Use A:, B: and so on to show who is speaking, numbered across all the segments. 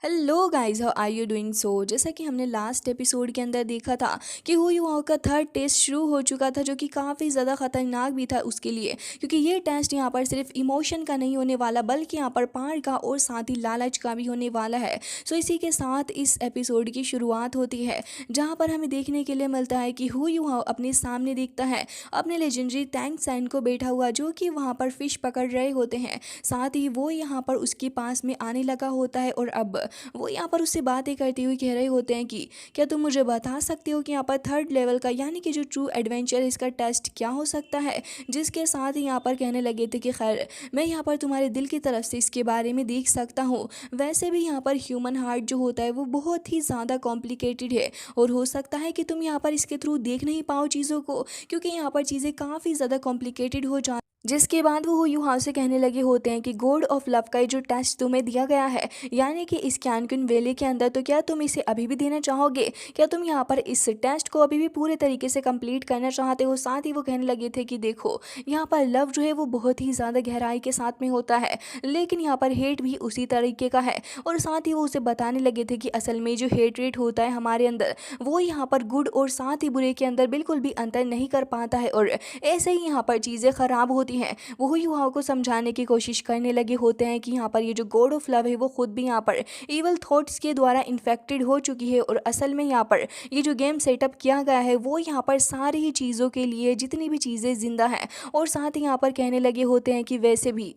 A: Hello guys, how are you doing? So जैसा कि हमने लास्ट एपिसोड के अंदर देखा था कि हु यू हाउ का थर्ड टेस्ट शुरू हो चुका था, जो कि काफ़ी ज़्यादा खतरनाक भी था उसके लिए, क्योंकि ये टेस्ट यहाँ पर सिर्फ इमोशन का नहीं होने वाला बल्कि यहाँ पर पार का और साथ ही लालच का भी होने वाला है। सो इसी के साथ इस एपिसोड की शुरुआत होती है, जहाँ पर हमें देखने के लिए मिलता है कि हु यू हाउ अपने सामने देखता है अपने लेजेंडरी टैंक सैन को बैठा हुआ, जो कि वहाँ पर फिश पकड़ रहे होते हैं। साथ ही वो यहाँ पर उसके पास में आने लगा होता है और अब वो यहाँ पर उससे बातें करते हुए कह रहे होते हैं कि क्या तुम मुझे बता सकते हो कि यहाँ पर थर्ड लेवल का यानी कि जो ट्रू एडवेंचर इसका टेस्ट क्या हो सकता है। जिसके साथ ही यहाँ पर कहने लगे थे कि खैर मैं यहाँ पर तुम्हारे दिल की तरफ से इसके बारे में देख सकता हूँ। वैसे भी यहाँ पर ह्यूमन हार्ट जो होता है वो बहुत ही ज़्यादा कॉम्प्लिकेटेड है और हो सकता है कि तुम यहाँ पर इसके थ्रू देख नहीं पाओ चीज़ों को, क्योंकि यहाँ पर चीज़ें काफ़ी ज़्यादा कॉम्प्लिकेटेड हो जा। जिसके बाद वो युहा से कहने लगे होते हैं कि गॉड ऑफ लव का ये जो टेस्ट तुम्हें दिया गया है यानी कि इस कैनकुन वैली के अंदर, तो क्या तुम इसे अभी भी देना चाहोगे? क्या तुम यहाँ पर इस टेस्ट को अभी भी पूरे तरीके से कंप्लीट करना चाहते हो? साथ ही वो कहने लगे थे कि देखो यहाँ पर लव जो है वो बहुत ही ज़्यादा गहराई के साथ में होता है, लेकिन यहाँ पर हेट भी उसी तरीके का है। और साथ ही वो उसे बताने लगे थे कि असल में जो हेट रेट होता है हमारे अंदर, वो यहाँ पर गुड और साथ ही बुरे के अंदर बिल्कुल भी अंतर नहीं कर पाता है और ऐसे ही यहाँ पर चीज़ें ख़राब होती हैं। वो युवाओं को समझाने की कोशिश करने लगे होते हैं कि यहाँ पर ये जो गॉड ऑफ लव है वो खुद भी यहाँ पर इवल थॉट्स के द्वारा इन्फेक्टेड हो चुकी है और असल में यहाँ पर ये जो गेम सेटअप किया गया है वो यहाँ पर सारी ही चीज़ों के लिए जितनी भी चीज़ें जिंदा हैं। और साथ ही यहाँ पर कहने लगे होते हैं कि वैसे भी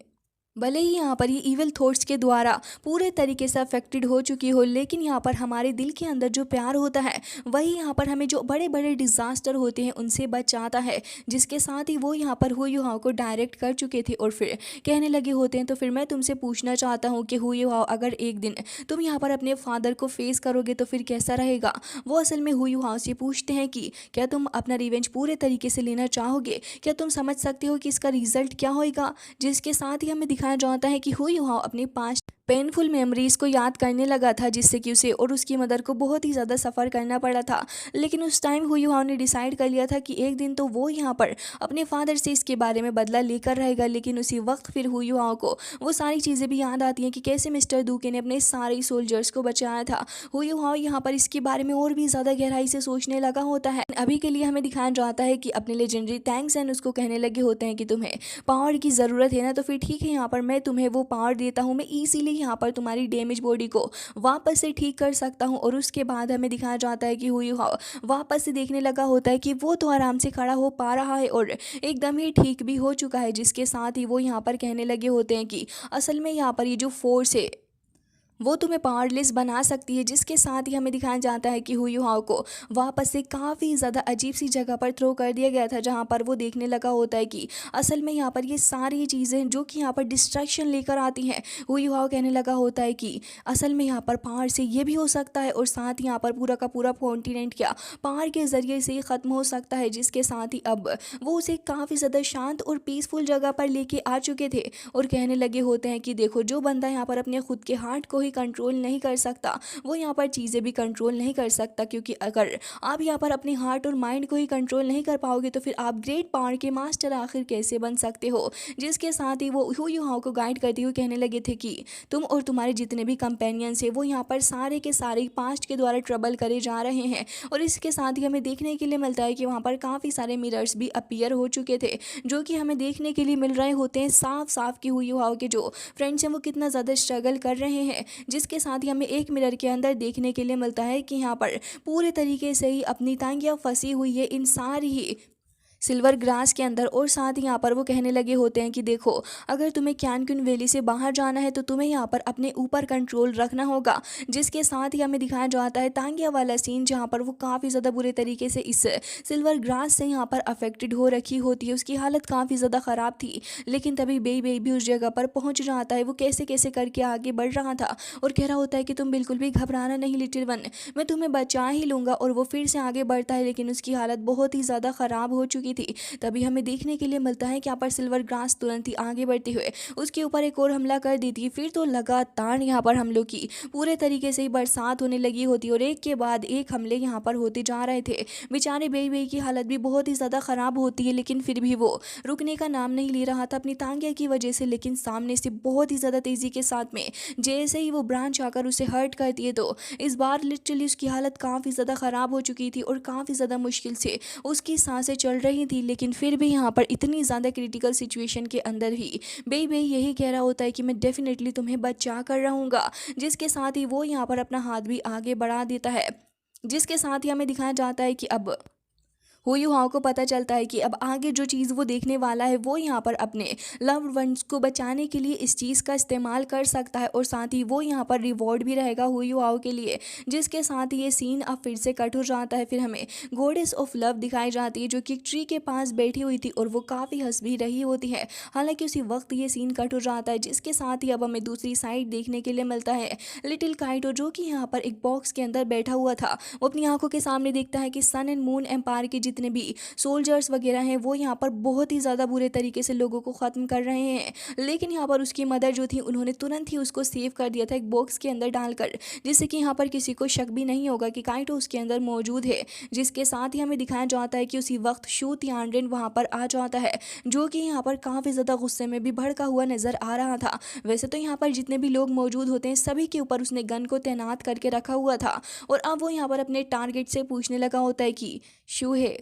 A: भले ही यहाँ पर ये इविल थॉट्स के द्वारा पूरे तरीके से अफेक्टेड हो चुकी हो, लेकिन यहाँ पर हमारे दिल के अंदर जो प्यार होता है वही यहाँ पर हमें जो बड़े बड़े डिज़ास्टर होते हैं उनसे बचाता है। जिसके साथ ही वो यहाँ पर हु युहाओ को डायरेक्ट कर चुके थे और फिर कहने लगे होते हैं तो फिर मैं तुमसे पूछना चाहता हूँ कि हु युहाओ अगर एक दिन तुम यहाँ पर अपने फादर को फेस करोगे तो फिर कैसा रहेगा? वो असल में हु युहाओ से पूछते हैं कि क्या तुम अपना रिवेंज पूरे तरीके से लेना चाहोगे? क्या तुम समझ सकते हो कि इसका रिजल्ट क्या होएगा? जिसके साथ ही हमें दिखाया जाता है कि हु युहाओ अपने 5 पेनफुल मेमोरीज को याद करने लगा था, जिससे कि उसे और उसकी मदर को बहुत ही ज़्यादा सफ़र करना पड़ा था। लेकिन उस टाइम हु युहाओ ने डिसाइड कर लिया था कि एक दिन तो वो यहाँ पर अपने फादर से इसके बारे में बदला लेकर रहेगा। लेकिन उसी वक्त फिर हु युहाओ को वो सारी चीज़ें भी याद आती हैं कि कैसे मिस्टर दूके ने अपने सारे सोल्जर्स को बचाया था। हु युहाओ यहाँ पर इसके बारे में और भी ज़्यादा गहराई से सोचने लगा होता है। अभी के लिए हमें दिखाया जाता है कि अपने लेजेंडरी टैंक्स एंड उसको कहने लगे होते हैं कि तुम्हें पावर की ज़रूरत है ना, तो फिर ठीक है, यहाँ पर मैं तुम्हें वो पावर देता हूँ। मैं इजीली यहाँ पर तुम्हारी डैमेज बॉडी को वापस से ठीक कर सकता हूँ। और उसके बाद हमें दिखाया जाता है कि हु युहाओ वापस से देखने लगा होता है कि वो तो आराम से खड़ा हो पा रहा है और एकदम ही ठीक भी हो चुका है। जिसके साथ ही वो यहाँ पर कहने लगे होते हैं कि असल में यहाँ पर ये जो फोर्स है वो तुम्हें पावरलेस बना सकती है। जिसके साथ ही हमें दिखाया जाता है कि हु युहाओ को वापस से काफ़ी ज़्यादा अजीब सी जगह पर थ्रो कर दिया गया था, जहाँ पर वो देखने लगा होता है कि असल में यहाँ पर ये सारी चीज़ें जो कि यहाँ पर डिस्ट्रैक्शन लेकर आती हैं। हु युहाओ कहने लगा होता है कि असल में यहाँ पर पावर से ये भी हो सकता है और साथ ही यहाँ पर पूरा का पूरा कॉन्टिनेंट क्या पावर के ज़रिए से ही ख़त्म हो सकता है। जिसके साथ ही अब वो उसे काफ़ी ज़्यादा शांत और पीसफुल जगह पर लेके आ चुके थे और कहने लगे होते हैं कि देखो, जो बंदा यहाँ पर अपने खुद के हार्ट को कंट्रोल नहीं कर सकता वो यहाँ पर चीज़ें भी कंट्रोल नहीं कर सकता। क्योंकि अगर आप यहाँ पर अपने हार्ट और माइंड को ही कंट्रोल नहीं कर पाओगे तो फिर आप ग्रेट पावर के मास्टर आखिर कैसे बन सकते हो? जिसके साथ ही वो हु युहाओ को गाइड करते हुए कहने लगे थे कि तुम और तुम्हारे जितने भी कंपेनियंस है वो यहाँ पर सारे के सारे पास्ट के द्वारा ट्रबल करे जा रहे हैं। और इसके साथ ही हमें देखने के लिए मिलता है कि वहाँ पर काफ़ी सारे मिरर्स भी अपीयर हो चुके थे, जो कि हमें देखने के लिए मिल रहे होते हैं साफ साफ कि हु युहाओ के जो फ्रेंड्स हैं वो कितना ज़्यादा स्ट्रगल कर रहे हैं। जिसके साथ ही हमें एक मिरर के अंदर देखने के लिए मिलता है कि यहाँ पर पूरे तरीके से ही अपनी टांगियाँ फंसी हुई है इन सारी ही सिल्वर ग्रास के अंदर। और साथ ही यहाँ पर वो कहने लगे होते हैं कि देखो, अगर तुम्हें कैनकुन वैली से बाहर जाना है तो तुम्हें यहाँ पर अपने ऊपर कंट्रोल रखना होगा। जिसके साथ ही हमें दिखाया जाता है तांगिया वाला सीन, जहाँ पर वो काफ़ी ज़्यादा बुरे तरीके से इस सिल्वर ग्रास से यहाँ पर अफेक्टेड हो रखी होती है। उसकी हालत काफ़ी ज़्यादा ख़राब थी, लेकिन तभी बेबी भी उस जगह पर पहुँच जाता है। वो कैसे कैसे करके आगे बढ़ रहा था और कह रहा होता है कि तुम बिल्कुल भी घबराना नहीं लिटिल वन, मैं तुम्हें बचा ही लूँगा। और वो फिर से आगे बढ़ता है, लेकिन उसकी हालत बहुत ही ज़्यादा ख़राब हो चुकी चुकी थी। तभी हमें देखने के लिए मिलता है कि यहाँ पर सिल्वर ग्रास तुरंत ही आगे बढ़ते हुए उसके ऊपर एक और हमला कर देती है। फिर तो लगातार यहाँ पर हमलों की पूरे तरीके से ही बरसात होने लगी होती और एक के बाद एक हमले यहाँ पर होते जा रहे थे। बेचारे बेई की हालत भी बहुत ही ज़्यादा ख़राब होती है, लेकिन फिर भी वो रुकने का नाम नहीं ले रहा था अपनी तांगिया की वजह से। लेकिन सामने से बहुत ही ज़्यादा तेज़ी के साथ में जैसे ही वो ब्रांच आकर उसे हर्ट करती है तो इस बार लिटरली उसकी हालत काफ़ी ज़्यादा ख़राब हो चुकी थी और काफ़ी ज़्यादा मुश्किल से उसकी सांसें चल रही थी। लेकिन फिर भी यहाँ पर इतनी ज़्यादा क्रिटिकल सिचुएशन के अंदर ही बेई यही कह रहा होता है कि मैं डेफिनेटली तुम्हें बचा कर रहूँगा, जिसके साथ ही वो यहाँ पर अपना हाथ भी आगे बढ़ा देता है। जिसके साथ ही हमें दिखाया जाता है कि अब हो यू हाउ को पता चलता है कि अब आगे जो चीज़ वो देखने वाला है वो यहाँ पर अपने लव्ड वंस को बचाने के लिए इस चीज़ का इस्तेमाल कर सकता है और साथ ही वो यहाँ पर रिवॉर्ड भी रहेगा हो यू हाउ के लिए। जिसके साथ ही ये सीन अब फिर से कट हो जाता है। फिर हमें गॉडेस ऑफ लव दिखाई जाती है जो कि एक ट्री के पास बैठी हुई थी और वो काफ़ी हंस भी रही होती है। हालांकि उसी वक्त ये सीन कट हो जाता है, जिसके साथ ही अब हमें दूसरी साइड देखने के लिए मिलता है लिटिल काइटो जो कि यहाँ पर एक बॉक्स के अंदर बैठा हुआ था। वो अपनी आंखों के सामने देखता है कि सन एंड मून एम्पायर के जितने भी सोल्जर्स वगैरह हैं वो यहाँ पर बहुत ही ज़्यादा बुरे तरीके से लोगों को ख़त्म कर रहे हैं। लेकिन यहाँ पर उसकी मदर जो थी उन्होंने तुरंत ही उसको सेव कर दिया था एक बॉक्स के अंदर डालकर, जिससे कि यहाँ पर किसी को शक भी नहीं होगा कि काइटो उसके अंदर मौजूद है। जिसके साथ ही हमें दिखाया जाता है कि उसी वक्त शू तियानरेन वहाँ पर आ जाता है जो कि यहाँ पर काफ़ी ज़्यादा गुस्से में भी भड़का हुआ नज़र आ रहा था। वैसे तो यहाँ पर जितने भी लोग मौजूद होते हैं सभी के ऊपर उसने गन को तैनात करके रखा हुआ था और अब वो यहाँ पर अपने टारगेट से पूछने लगा होता है कि शू है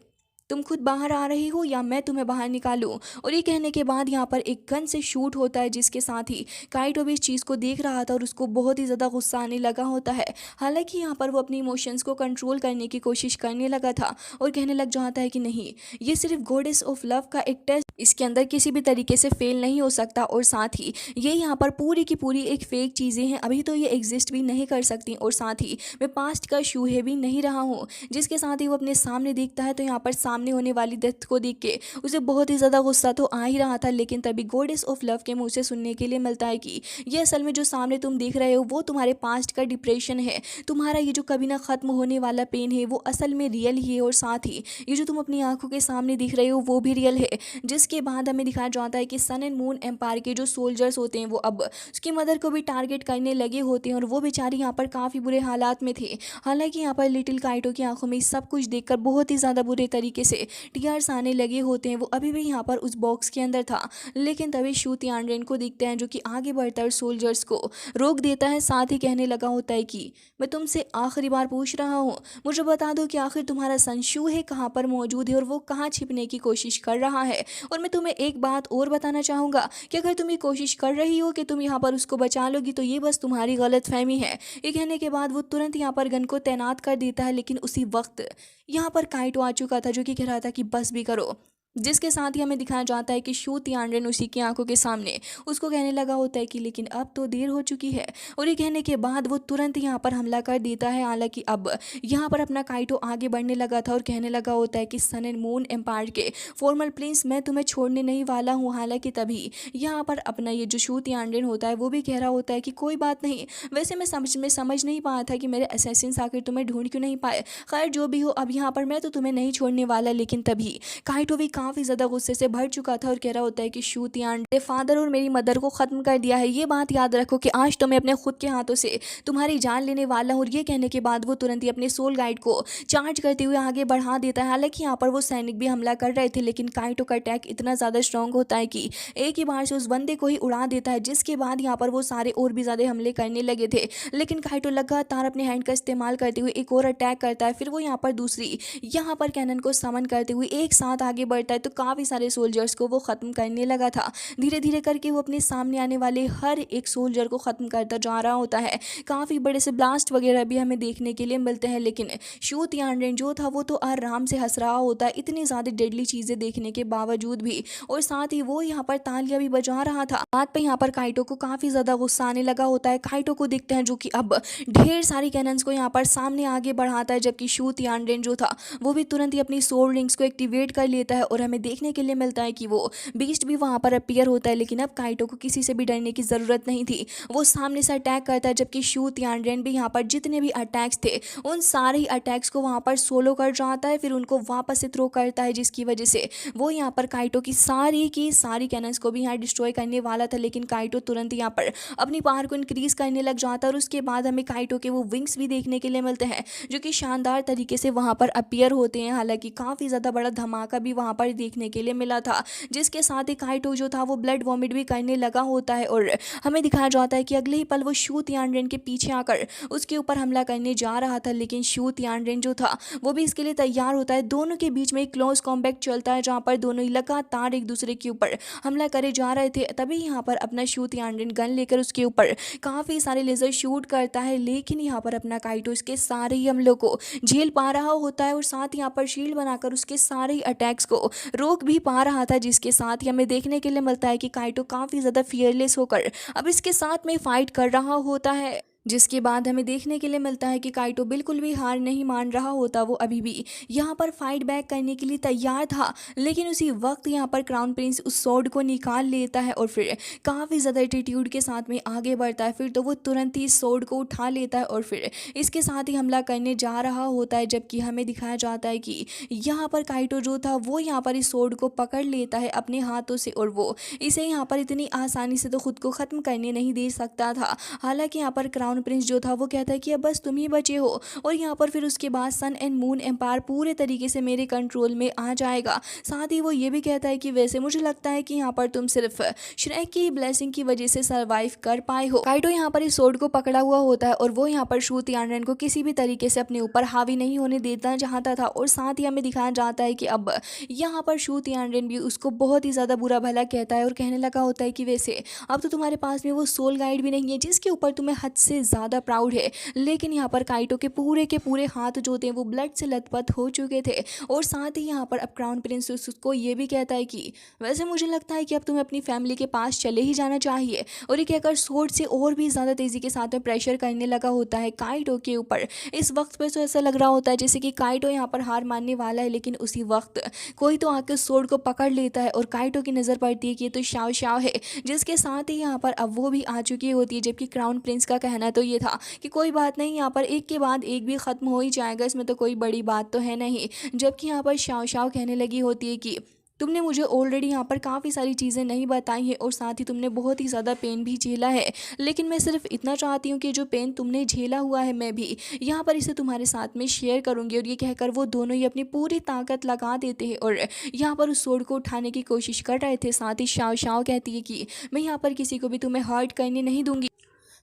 A: तुम खुद बाहर आ रही हो या मैं तुम्हें बाहर निकालूं। और ये कहने के बाद यहाँ पर एक गन से शूट होता है, जिसके साथ ही काइटो भी इस चीज़ को देख रहा था और उसको बहुत ही ज़्यादा गुस्सा आने लगा होता है। हालांकि यहाँ पर वो अपनी इमोशंस को कंट्रोल करने की कोशिश करने लगा था और कहने लग जाता है कि नहीं, ये सिर्फ गॉडेस ऑफ लव का एक टेस्ट, इसके अंदर किसी भी तरीके से फेल नहीं हो सकता और साथ ही ये यहाँ पर पूरी की पूरी एक फेक चीज़ें हैं, अभी तो ये एग्जिस्ट भी नहीं कर सकती और साथ ही मैं पास्ट का शूहे भी नहीं रहा हूँ। जिसके साथ ही वो अपने सामने देखता है तो यहाँ पर सामने होने वाली डेथ को देख के उसे बहुत ही ज़्यादा गुस्सा तो आ ही रहा था। लेकिन तभी गॉडेस ऑफ लव के मुंह से सुनने के लिए मिलता है कि ये असल में जो सामने तुम देख रहे हो वो तुम्हारे पास्ट का डिप्रेशन है, तुम्हारा ये जो कभी ना ख़त्म होने वाला पेन है वो असल में रियल ही है और साथ ही ये जो तुम अपनी आंखों के सामने दिख रहे हो वो भी रियल है। जिसके बाद हमें दिखाया जाता है कि सन एंड मून एम्पायर के जो सोल्जर्स होते हैं वो अब उसकी मदर को भी टारगेट करने लगे होते हैं और वो बेचारी यहाँ पर काफ़ी बुरे हालात में थे। हालांकि यहाँ पर लिटिल काइटो की आंखों में सब कुछ देखकर बहुत ही ज़्यादा बुरे तरीके से टीयर्स आने लगे होते हैं। वो अभी भी यहाँ पर उस बॉक्स के अंदर था, लेकिन तभी शू तियानरेन को दिखते हैं जो कि आगे बढ़कर सोल्जर्स को रोक देता है। साथ ही कहने लगा होता है कि मैं तुमसे आखिरी बार पूछ रहा हूँ, मुझे बता दो कि आखिर तुम्हारा सन शू है कहाँ पर मौजूद है और वो कहाँ छिपने की कोशिश कर रहा है। और मैं तुम्हें एक बात और बताना चाहूँगा कि अगर तुम ये कोशिश कर रही हो कि तुम यहाँ पर उसको बचा लोगी तो ये बस तुम्हारी गलत फहमी है। ये कहने के बाद वो तुरंत यहाँ पर गन को तैनात कर देता है। लेकिन उसी वक्त यहाँ पर काइटो आ चुका था जो कि कह रहा था कि बस भी करो। जिसके साथ ही हमें दिखाया जाता है कि शू तियानरेन उसी की आंखों के सामने उसको कहने लगा होता है कि लेकिन अब तो देर हो चुकी है। और ये कहने के बाद वो तुरंत यहाँ पर हमला कर देता है। हालांकि अब यहाँ पर अपना काइटो आगे बढ़ने लगा था और कहने लगा होता है कि सन एंड मून एम्पायर के फॉर्मल प्रिंस मैं तुम्हें छोड़ने नहीं वाला हूँ। हालांकि तभी यहाँ पर अपना ये जो शू तियानरेन होता है वो भी कह रहा होता है कि कोई बात नहीं, वैसे मैं समझ नहीं पाया था कि मेरे असैसिन्स आखिर तुम्हें ढूंढ क्यों नहीं पाए। खैर जो भी हो, अब यहाँ पर मैं तो तुम्हें नहीं छोड़ने वाला। लेकिन तभी काइटो भी काफ़ी ज़्यादा गुस्से से भर चुका था और कह रहा होता है कि शू तियानरेन फादर और मेरी मदर को ख़त्म कर दिया है, ये बात याद रखो कि आज तो मैं अपने खुद के हाथों से तुम्हारी जान लेने वाला हूँ। और ये कहने के बाद वो तुरंत ही अपने सोल गाइड को चार्ज करते हुए आगे बढ़ा देता है। हालांकि यहाँ पर वो सैनिक भी हमला कर रहे थे, लेकिन काइटो का अटैक इतना ज़्यादा स्ट्रॉन्ग होता है कि एक ही बार से उस बंदे को ही उड़ा देता है। जिसके बाद यहाँ पर वो सारे और भी ज़्यादा हमले करने लगे थे, लेकिन काइटो लगातार अपने हैंड का इस्तेमाल करते हुए एक और अटैक करता है। फिर वो यहाँ पर दूसरी यहाँ पर कैनन को समन करते हुए एक साथ आगे बढ़ता है तो काफ़ी सारे सोल्जर्स को वो ख़त्म करने लगा था। धीरे धीरे करके वो अपने सामने आने वाले हर एक सोल्जर को ख़त्म करता जा रहा होता है। काफ़ी बड़े से ब्लास्ट वगैरह भी हमें देखने के लिए मिलते हैं, लेकिन शू तियानरेन जो था वो तो आराम से हंस रहा होता है इतनी ज़्यादा डेडली चीज़ें देखने के बावजूद भी। और साथ ही वो यहाँ पर तालियां भी बजा रहा था। बात पे यहाँ पर काइटो को काफ़ी ज़्यादा गुस्सा आने लगा होता है। काइटो को देखते हैं जो कि अब ढेर सारी कैनन्स को यहाँ पर सामने आगे बढ़ाता है, जबकि शू तियानरेन जो था वो भी तुरंत ही अपनी सोल रिंग्स को एक्टिवेट कर लेता है और हमें देखने के लिए मिलता है कि वो बीस्ट भी वहाँ पर अपीयर होता है, लेकिन अब काइटो को किसी से भी डरने की ज़रूरत नहीं थी। वो सामने से अटैक करता है, जबकि शू तियानरेन भी यहाँ पर जितने भी अटैक्स थे उन सारे ही अटैक्स को वहाँ पर सोलो कर जाता है, फिर उनको वापस से थ्रो करता है, जिसकी वजह से वो यहाँ पर काइटो की सारी कैनन्स को भी यहाँ डिस्ट्रॉय करने वाला था। लेकिन काइटो तुरंत यहाँ पर अपनी पावर को इंक्रीज करने लग जाता है और उसके बाद हमें काइटो के वो विंग्स भी देखने के लिए मिलते हैं जो कि शानदार तरीके से वहाँ पर अपीयर होते हैं। हालांकि काफ़ी ज़्यादा बड़ा धमाका भी वहाँ पर देखने के लिए मिला था, जिसके साथ ही काइटो जो था वो ब्लड वॉमिट भी करने लगा होता है और हमें दिखाया जाता है कि अगले ही पल वो शू तियानरेन के पीछे आकर उसके ऊपर हमला करने जा रहा था। लेकिन शू तियानरेन जो था वो भी इसके लिए तैयार होता है। दोनों के बीच में एक क्लोज कॉम्बैट चलता है जहाँ पर दोनों ही लगातार एक दूसरे के ऊपर हमला करे जा रहे थे। तभी यहाँ पर अपना शू तियानरेन गन लेकर उसके ऊपर काफ़ी सारे लेजर शूट करता है, लेकिन यहाँ पर अपना काइटो इसके सारे ही हमलों को झेल पा रहा होता है और साथ ही यहाँ पर शील्ड बनाकर उसके सारे ही अटैक्स को रोक भी पा रहा था, जिसके साथ ही हमें देखने के लिए मिलता है कि काइटो काफ़ी ज़्यादा फियरलेस होकर अब इसके साथ में फाइट कर रहा होता है। जिसके बाद हमें देखने के लिए मिलता है कि काइटो बिल्कुल भी हार नहीं मान रहा होता, वो अभी भी यहाँ पर फाइट बैक करने के लिए तैयार था। लेकिन उसी वक्त यहाँ पर क्राउन प्रिंस उस स्वॉर्ड को निकाल लेता है और फिर काफ़ी ज़्यादा एटीट्यूड के साथ में आगे बढ़ता है। फिर तो वो तुरंत ही स्वॉर्ड को उठा लेता है और फिर इसके साथ ही हमला करने जा रहा होता है, जबकि हमें दिखाया जाता है कि यहाँ पर काइटो जो था वो यहाँ पर इस स्वॉर्ड को पकड़ लेता है अपने हाथों से और वो इसे यहाँ पर इतनी आसानी से तो खुद को ख़त्म करने नहीं दे सकता था। हालांकि यहाँ पर क्राउन प्रिंस जो था वो कहता है कि अब बस तुम ही बचे हो और यहाँ पर फिर उसके बाद सन एंड मून एम्पायर पूरे तरीके से मेरे कंट्रोल में आ जाएगा। साथ ही वो ये भी कहता है कि वैसे मुझे लगता है कि यहाँ पर तुम सिर्फ श्रेक की ब्लेसिंग की वजह से सर्वाइव कर पाए हो। काइटो यहाँ पर इस स्वॉर्ड को पकड़ा हुआ होता है और वो यहाँ पर शू तियानरेन को किसी भी तरीके से अपने ऊपर हावी नहीं होने देना चाहता था और साथ ही हमें दिखाया जाता है कि अब यहाँ पर शू तियानरेन भी उसको बहुत ही ज़्यादा बुरा भला कहता है और कहने लगा होता है कि वैसे अब तो तुम्हारे पास में वो सोल गाइड भी नहीं है जिसके ऊपर तुम्हें हद से ज़्यादा प्राउड है। लेकिन यहाँ पर काइटो के पूरे हाथ जो थे वो ब्लड से लथपथ हो चुके थे और साथ ही यहाँ पर अब क्राउन प्रिंस उसको ये भी कहता है कि वैसे मुझे लगता है कि अब तुम्हें अपनी फैमिली के पास चले ही जाना चाहिए। और ये कहकर स्वॉर्ड से और भी ज़्यादा तेज़ी के साथ में प्रेशर करने लगा होता है काइटो के ऊपर। इस वक्त पे तो ऐसा लग रहा होता है जैसे कि काइटो यहाँ पर हार मानने वाला है, लेकिन उसी वक्त कोई तो आकर स्वॉर्ड को पकड़ लेता है और काइटो की नज़र पड़ती है कि ये तो शाओ शाओ है, जिसके साथ ही यहाँ पर अब वो भी आ चुकी होती है। जबकि क्राउन प्रिंस का कहना तो ये था कि कोई बात नहीं, यहाँ पर एक के बाद एक भी ख़त्म हो ही जाएगा, इसमें तो कोई बड़ी बात तो है नहीं। जबकि यहाँ पर शाओ शाओ कहने लगी होती है कि तुमने मुझे ऑलरेडी यहाँ पर काफ़ी सारी चीज़ें नहीं बताई हैं और साथ ही तुमने बहुत ही ज़्यादा पेन भी झेला है, लेकिन मैं सिर्फ इतना चाहती हूँ कि जो पेन तुमने झेला हुआ है मैं भी यहाँ पर इसे तुम्हारे साथ में शेयर करूँगी। और ये कहकर वो दोनों ही अपनी पूरी ताकत लगा देते हैं और यहाँ पर उस स्वॉर्ड को उठाने की कोशिश कर रहे थे। साथ ही शाओ शाओ कहती है कि मैं यहाँ पर किसी को भी तुम्हें हर्ट करने नहीं दूंगी।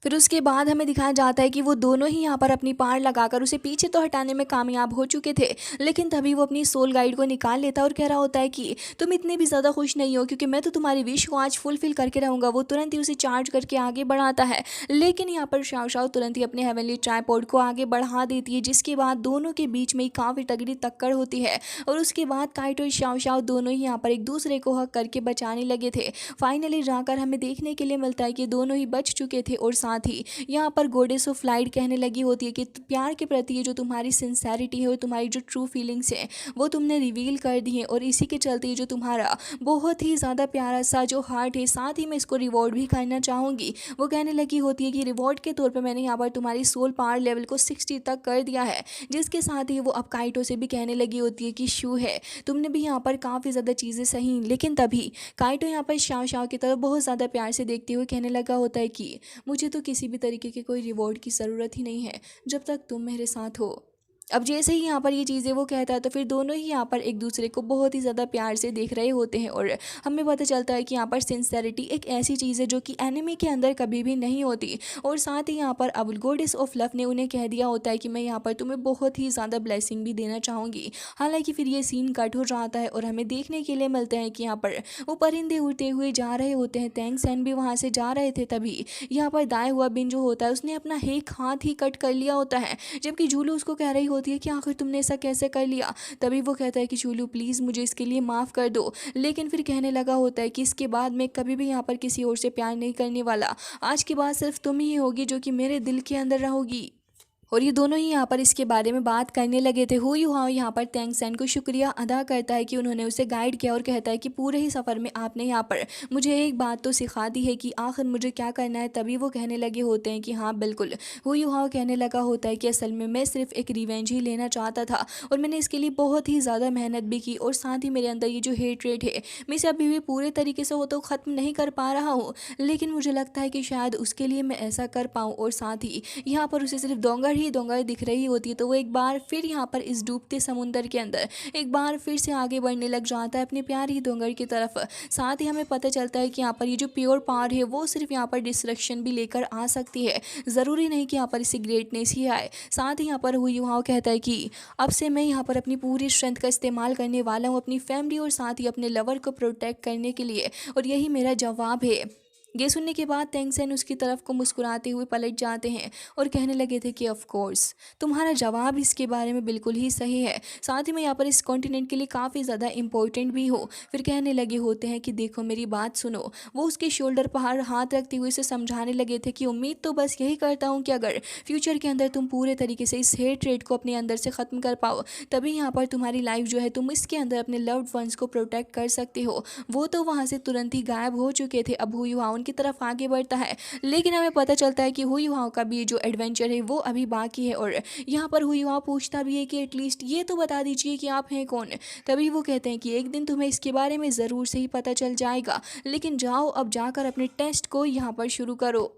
A: फिर उसके बाद हमें दिखाया जाता है कि वो दोनों ही यहाँ पर अपनी पार लगाकर उसे पीछे तो हटाने में कामयाब हो चुके थे, लेकिन तभी वो अपनी सोल गाइड को निकाल लेता है और कह रहा होता है कि तुम इतने भी ज़्यादा खुश नहीं हो क्योंकि मैं तो तुम्हारी विश को आज फुलफिल करके रहूँगा। वो तुरंत ही उसे चार्ज करके आगे बढ़ाता है, लेकिन यहाँ पर शाओ शाओ तुरंत ही अपने हेवनली ट्राइपॉड को आगे बढ़ा देती है, जिसके बाद दोनों के बीच में ही काफ़ी तगड़ी टक्कर होती है। और उसके बाद काइटो और शाओ शाओ दोनों ही यहाँ पर एक दूसरे को हक करके बचाने लगे थे। फाइनली जाकर हमें देखने के लिए मिलता है कि दोनों ही बच चुके थे और साथ ही यहाँ पर गॉडेस ऑफ लाइट कहने लगी होती है कि प्यार के प्रति ये जो तुम्हारी सिंसेरिटी है और तुम्हारी जो ट्रू फीलिंग्स है वो तुमने रिवील कर दी है और इसी के चलते जो तुम्हारा बहुत ही ज़्यादा प्यारा सा जो हार्ट है, साथ ही मैं इसको रिवॉर्ड भी करना चाहूँगी। वो कहने लगी होती है कि रिवॉर्ड के तौर पर मैंने यहाँ पर तुम्हारी सोल पावर लेवल को 60 तक कर दिया है, जिसके साथ ही वो अब काइटो से भी कहने लगी होती है कि शू है तुमने भी यहाँ पर काफ़ी ज़्यादा चीज़ें सही। लेकिन तभी काइटो यहाँ पर शाओ शाओ की तरफ बहुत ज़्यादा प्यार से देखते हुए कहने लगा होता है कि मुझे तो किसी भी तरीके के कोई रिवॉर्ड की ज़रूरत ही नहीं है जब तक तुम मेरे साथ हो। अब जैसे ही यहाँ पर ये चीज़ें वो कहता है तो फिर दोनों ही यहाँ पर एक दूसरे को बहुत ही ज़्यादा प्यार से देख रहे होते हैं और हमें पता चलता है कि यहाँ पर सिंसेरिटी एक ऐसी चीज़ है जो कि एनिमे के अंदर कभी भी नहीं होती। और साथ ही यहाँ पर अब गॉडेस ऑफ लव ने उन्हें कह दिया होता है कि मैं यहाँ पर तुम्हें बहुत ही ज़्यादा ब्लेसिंग भी देना चाहूँगी। हालांकि फिर ये सीन कट हो जाता है और हमें देखने के लिए मिलता है कि यहाँ पर वो परिंदे उड़ते हुए जा रहे होते हैं। तैंग सैन भी वहाँ से जा रहे थे, तभी यहाँ पर दाएं हुआ बिन जो होता है उसने अपना एक हाथ ही कट कर लिया होता है, जबकि झूलू उसको कह रही होती है कि आखिर तुमने ऐसा कैसे कर लिया। तभी वो कहता है कि झूलू प्लीज़ मुझे इसके लिए माफ़ कर दो, लेकिन फिर कहने लगा होता है कि इसके बाद मैं कभी भी यहाँ पर किसी और से प्यार नहीं करने वाला। आज के बाद सिर्फ तुम ही होगी जो कि मेरे दिल के अंदर रहोगी। और ये दोनों ही यहाँ पर इसके बारे में बात करने लगे थे। हु युहाओ यहाँ पर तेंग सेन को शुक्रिया अदा करता है कि उन्होंने उसे गाइड किया और कहता है कि पूरे ही सफ़र में आपने यहाँ पर मुझे एक बात तो सिखा दी है कि आखिर मुझे क्या करना है। तभी वो कहने लगे होते हैं कि हाँ बिल्कुल। हु युहाओ कहने लगा होता है कि असल में मैं सिर्फ एक रिवेंज ही लेना चाहता था और मैंने इसके लिए बहुत ही ज़्यादा मेहनत भी की, और साथ ही मेरे अंदर ये जो हेटरेट है मैं इसे अभी भी पूरे तरीके से वो तो ख़त्म नहीं कर पा रहा हूँ, लेकिन मुझे लगता है कि शायद उसके लिए मैं ऐसा कर पाऊँ। और साथ ही यहाँ पर उसे सिर्फ डोंगर ही डोंगर दिख रही होती है, तो वो एक बार फिर यहाँ पर इस डूबते समुंदर के अंदर एक बार फिर से आगे बढ़ने लग जाता है अपनी प्यारी डोंगर की तरफ। साथ ही हमें पता चलता है कि यहाँ पर ये जो प्योर पावर है वो सिर्फ यहाँ पर डिस्ट्रक्शन भी लेकर आ सकती है, ज़रूरी नहीं कि यहाँ पर इससे ग्रेटनेस ही आए। साथ ही यहाँ पर हु युहाओ कहता है कि अब से मैं यहाँ पर अपनी पूरी स्ट्रेंथ का इस्तेमाल करने वाला हूँ अपनी फैमिली और साथ ही अपने लवर को प्रोटेक्ट करने के लिए, और यही मेरा जवाब है। ये सुनने के बाद तेंग सेन उसकी तरफ को मुस्कुराते हुए पलट जाते हैं और कहने लगे थे कि ऑफ कोर्स तुम्हारा जवाब इसके बारे में बिल्कुल ही सही है, साथ ही मैं यहाँ पर इस कॉन्टिनेंट के लिए काफ़ी ज़्यादा इंपॉर्टेंट भी हूँ। फिर कहने लगे होते हैं कि देखो मेरी बात सुनो। वो उसके शोल्डर पर हाथ रखते हुए उसे समझाने लगे थे कि उम्मीद तो बस यही करता हूँ कि अगर फ्यूचर के अंदर तुम पूरे तरीके से इस हेट रेट को अपने अंदर से ख़त्म कर पाओ, तभी यहाँ पर तुम्हारी लाइफ जो है तुम इसके अंदर अपने लव्ड वंस को प्रोटेक्ट कर सकते हो। वो तो वहाँ से तुरंत ही गायब हो चुके थे। अब हु युहाओ की तरफ आगे बढ़ता है, लेकिन हमें पता चलता है कि हु युहाओ का भी जो एडवेंचर है वो अभी बाकी है। और यहाँ पर हु युहाओ पूछता भी है कि एटलीस्ट ये तो बता दीजिए कि आप हैं कौन। तभी वो कहते हैं कि एक दिन तुम्हें इसके बारे में ज़रूर से ही पता चल जाएगा, लेकिन जाओ अब जाकर अपने टेस्ट को यहाँ पर शुरू करो।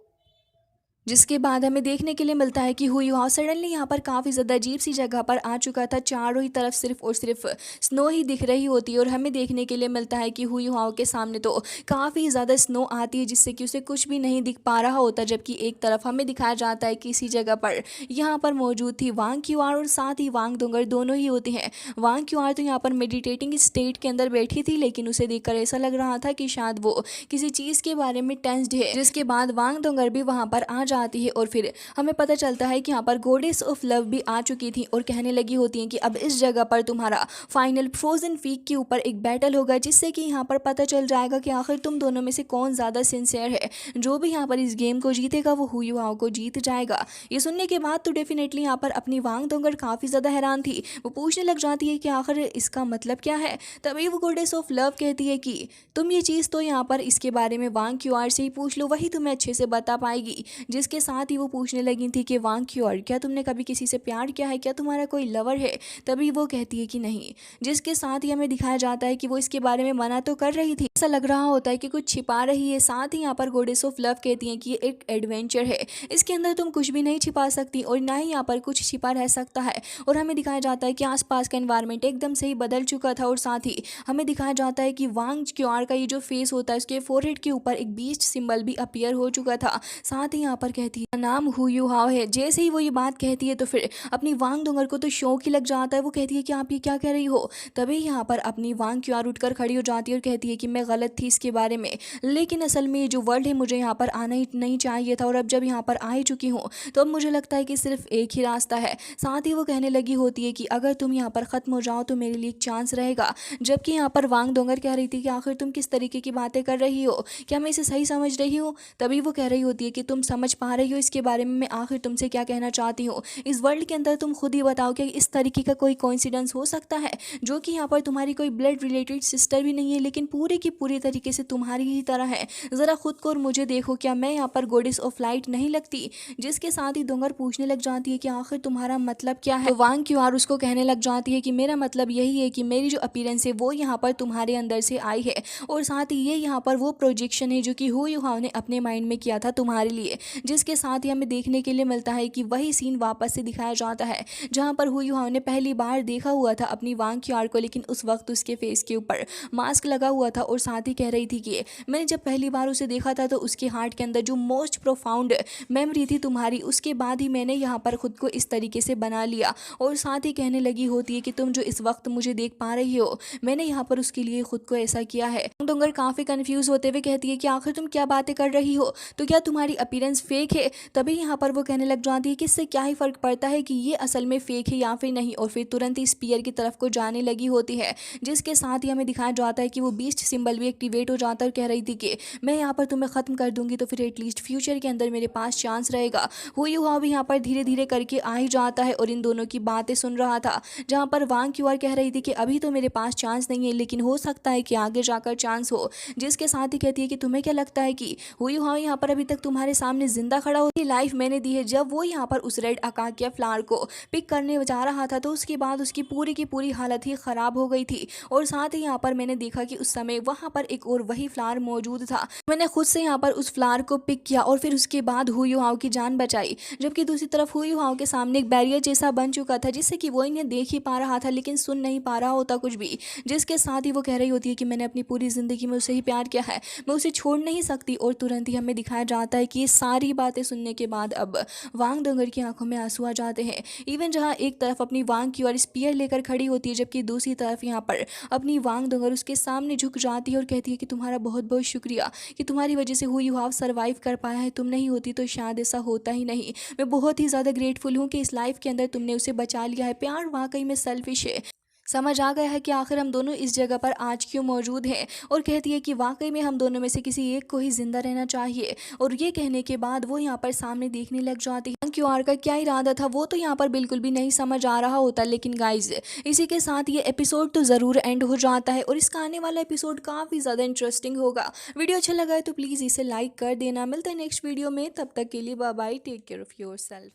A: जिसके बाद हमें देखने के लिए मिलता है कि हु युहाओ सडनली यहाँ पर काफ़ी ज़्यादा अजीब सी जगह पर आ चुका था। चारों ही तरफ सिर्फ और सिर्फ स्नो ही दिख रही होती है, और हमें देखने के लिए मिलता है कि हु युहाओ के सामने तो काफ़ी ज़्यादा स्नो आती है जिससे कि उसे कुछ भी नहीं दिख पा रहा होता। जबकि एक तरफ हमें दिखाया जाता है कि इसी जगह पर यहाँ पर मौजूद थी वांग क्यूआर और साथ ही वांग डोंगर दोनों ही होते हैं। वांग क्यूआर तो यहाँ पर मेडिटेटिंग स्टेट के अंदर बैठी थी, लेकिन उसे देखकर ऐसा लग रहा था कि शायद वो किसी चीज़ के बारे में टेंस्ड है। जिसके बाद वांग डोंगर भी वहाँ पर आ जाती है और फिर हमें पता चलता है कि यहाँ पर गॉडेस ऑफ लव भी आ चुकी थी और कहने लगी होती हैं कि अब इस जगह पर तुम्हारा फाइनल फ्रोजन पीक के ऊपर एक बैटल होगा, जिससे कि यहाँ पर पता चल जाएगा कि आखिर तुम दोनों में से कौन ज़्यादा सिंसियर है। जो भी यहाँ पर इस गेम को जीतेगा वो हु युहाओ को जीत जाएगा। ये सुनने के बाद तो डेफिनेटली यहाँ पर अपनी वांग डोंगर काफ़ी ज़्यादा हैरान थी। वो पूछने लग जाती है कि आखिर इसका मतलब क्या है। तभी वो गॉडेस ऑफ लव कहती है कि तुम ये चीज़ तो यहाँ पर इसके बारे में वांग क्यूआर से ही पूछ लो, वही तुम्हें अच्छे से बता पाएगी। जिसके साथ ही वो पूछने लगी थी कि वांग क्यूआर क्या तुमने कभी किसी से प्यार किया है, क्या तुम्हारा कोई लवर है। तभी वो कहती है कि नहीं। जिसके साथ ही हमें दिखाया जाता है कि वो इसके बारे में मना तो कर रही थी, ऐसा लग रहा होता है कि कुछ छिपा रही है। साथ ही यहाँ पर गॉडेस ऑफ लव कहती हैं कि ये एक एडवेंचर है, इसके अंदर तुम कुछ भी नहीं छिपा सकती और ना ही यहाँ पर कुछ छिपा रह सकता है। और हमें दिखाया जाता है कि आसपास का एनवायरनमेंट एकदम से ही बदल चुका था और साथ ही हमें दिखाया जाता है कि वांग क्यूआर का ये जो फेस होता है उसके फोरहेड के ऊपर एक बीस्ट सिंबल भी अपीयर हो चुका था। साथ ही यहाँ पर कहती है नाम हु युहाओ है। जैसे ही वो ये बात कहती है तो फिर अपनी वांग डोंगर को तो शौक ही लग जाता है। वो कहती है कि आप ये क्या कह रही हो। तभी यहाँ पर अपनी वांग क्यूआर उठकर खड़ी हो जाती है और कहती है कि मैं गलत थी इसके बारे में, लेकिन असल में ये जो वर्ल्ड है मुझे यहाँ पर आना ही नहीं चाहिए था और अब जब यहाँ पर आ ही चुकी हूँ तो अब मुझे लगता है कि सिर्फ एक ही रास्ता है। साथ ही वो कहने लगी होती है कि अगर तुम यहाँ पर ख़त्म हो जाओ तो मेरे लिए एक चांस रहेगा। जबकि यहाँ पर वांग डोंगर कह रही थी कि आखिर तुम किस तरीके की बातें कर रही हो, क्या मैं इसे सही समझ रही हूँ। तभी वो कह रही होती है कि तुम समझ पा रही हो इसके बारे में मैं आखिर तुमसे क्या कहना चाहती हूँ। इस वर्ल्ड के अंदर तुम खुद ही बताओ कि इस तरीके का कोई कोइंसिडेंस हो सकता है जो कि यहाँ पर तुम्हारी कोई ब्लड रिलेटेड सिस्टर भी नहीं है लेकिन पूरे की पूरी तरीके से तुम्हारी ही तरह है। ज़रा खुद को और मुझे देखो, क्या मैं यहाँ पर गॉडेस ऑफ लाइट नहीं लगती। जिसके साथ ही डोंगर पूछने लग जाती है कि आखिर तुम्हारा मतलब क्या है। तो वांग क्यूआर उसको कहने लग जाती है कि मेरा मतलब यही है कि मेरी जो अपीयरेंस है वो यहाँ पर तुम्हारे अंदर से आई है और साथ ही ये यहाँ पर वो प्रोजेक्शन है जो कि हु युहाओ ने अपने माइंड में किया था तुम्हारे लिए। जिसके साथ ही हमें देखने के लिए मिलता है कि वही सीन वापस से दिखाया जाता है जहाँ पर हु युहाओ ने पहली बार देखा हुआ था अपनी वांग क्यूआर को, लेकिन उस वक्त उसके फेस के ऊपर मास्क लगा हुआ था और साथ ही कह रही थी कि मैंने जब पहली बार उसे देखा था तो उसके हार्ट के अंदर जो मोस्ट प्रोफाउंड मेमोरी थी तुम्हारी, उसके बाद ही मैंने यहाँ पर खुद को इस तरीके से बना लिया। और साथ ही कहने लगी होती है कि तुम जो इस वक्त मुझे देख पा रही हो मैंने यहाँ पर उसके लिए खुद को ऐसा किया है। डोंगर काफ़ी कंफ्यूज होते हुए कहती है कि आखिर तुम क्या बातें कर रही हो, तो क्या तुम्हारी अपीयरेंस फेक फेक है। तभी यहाँ पर वो कहने लग जाती है कि इससे क्या ही फ़र्क पड़ता है कि ये असल में फेक है या फिर नहीं, और फिर तुरंत ही स्पीयर की तरफ को जाने लगी होती है, जिसके साथ ही हमें दिखाया जाता है कि वो बीस्ट सिंबल भी एक्टिवेट हो जाता है और कह रही थी कि मैं यहाँ पर तुम्हें ख़त्म कर दूंगी तो फिर एटलीस्ट फ्यूचर के अंदर मेरे पास चांस रहेगा। हुई हुआ भी यहाँ पर धीरे धीरे करके आ ही जाता है और इन दोनों की बातें सुन रहा था, जहाँ पर वांग क्यूआर कह रही थी कि अभी तो मेरे पास चांस नहीं है लेकिन हो सकता है कि आगे जाकर चांस हो, जिसके साथ ही कहती है कि तुम्हें क्या लगता है कि हुई हुआ यहाँ पर अभी तक तुम्हारे सामने जिंदा खड़ा हो, लाइफ मैंने दी है। जब वो यहाँ पर उस रेड अकाकिया फ्लावर को पिक करने जा रहा था तो उसके बाद उसकी पूरी की पूरी हालत ही ख़राब हो गई थी, और साथ ही यहाँ पर मैंने देखा कि उस समय वहाँ पर एक और वही फ्लावर मौजूद था। मैंने खुद से यहाँ पर उस फ्लावर को पिक किया और फिर उसके बाद हुई हाव की जान बचाई, जबकि दूसरी तरफ हुई हाव के सामने एक बैरियर जैसा बन चुका था जिससे कि वो इन्हें देख ही पा रहा था लेकिन सुन नहीं पा रहा होता कुछ भी, जिसके साथ ही वो कह रही होती है कि मैंने अपनी पूरी ज़िंदगी में उसे ही प्यार किया है, मैं उसे छोड़ नहीं सकती। और तुरंत ही हमें दिखाया जाता है कि ये सारी बातें सुनने के बाद अब वांग डोंगर की आंखों में आंसू आ जाते हैं। इवन जहाँ एक तरफ अपनी वांग की और स्पीयर लेकर खड़ी होती है, जबकि दूसरी तरफ यहाँ पर अपनी वांग डोंगर उसके सामने झुक जाती है और कहती है कि तुम्हारा बहुत बहुत शुक्रिया कि तुम्हारी वजह से हुई हाव सर्वाइव कर पाया है, तुम नहीं होती तो शायद ऐसा होता ही नहीं। मैं बहुत ही ज़्यादा ग्रेटफुल हूँ कि इस लाइफ के अंदर तुमने उसे बचा लिया है। प्यार वाकई में सेल्फिश है। समझ आ गया है कि आखिर हम दोनों इस जगह पर आज क्यों मौजूद हैं, और कहती है कि वाकई में हम दोनों में से किसी एक को ही जिंदा रहना चाहिए। और ये कहने के बाद वो यहाँ पर सामने देखने लग जाती है क्यूआर का क्या इरादा था वो तो यहाँ पर बिल्कुल भी नहीं समझ आ रहा होता। लेकिन गाइज इसी के साथ ये एपिसोड तो ज़रूर एंड हो जाता है और इसका आने वाला एपिसोड काफ़ी ज़्यादा इंटरेस्टिंग होगा। वीडियो अच्छा लगा है तो प्लीज़ इसे लाइक कर देना। मिलता है नेक्स्ट वीडियो में, तब तक के लिए bye bye, take care of your self.